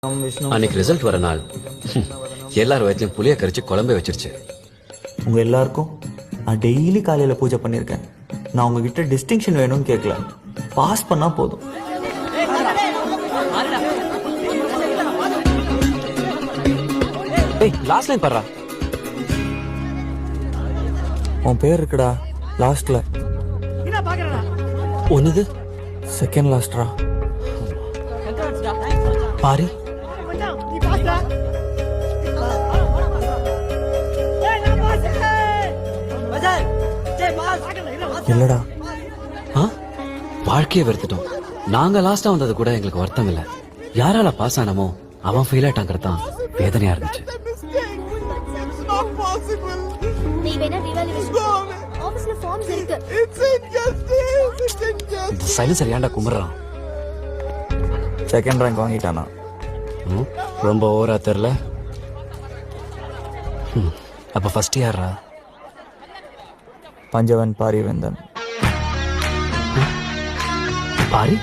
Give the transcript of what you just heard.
அன்னைக்கு ரிசல்ட் வர நாள் எல்லார் வயத்தையும் புளிய கரிச்சு குழம்பு வச்சிருச்சு. உங்க எல்லாருக்கும் நான் டெய்லி காலையில பூஜை பண்ணியிருக்கேன். நான் உங்ககிட்ட டிஸ்டிங்ஷன் வேணும்னு கேட்கல, பாஸ் பண்ணா போதும். ஏய் லாஸ்ட் லைன் பாறா. உன் பேர் இருக்குடா லாஸ்ட்ல. ஒண்ணுது செகண்ட் லாஸ்ட்ரா. பாரு இல்லடா, வாழ்க்கையை வெறுத்துட்டோம். நாங்க லாஸ்டா வந்தது கூட எங்களுக்கு வருத்தம் இல்ல. யாரால பாஸ் ஆனமோ அவன் ஃபெயில் ஆயிட்டாங்கிறது தான் வேதனையா இருந்துச்சு. சைலன்சர் ஏன்டா கும்பிடுறான்? Second rank வாங்கிட்டானா? ரொம்ப ஓவரா தெரியல. அப்ப ஃபர்ஸ்ட் யாரா? பஞ்சவன் பாரிவேந்தன். பாரி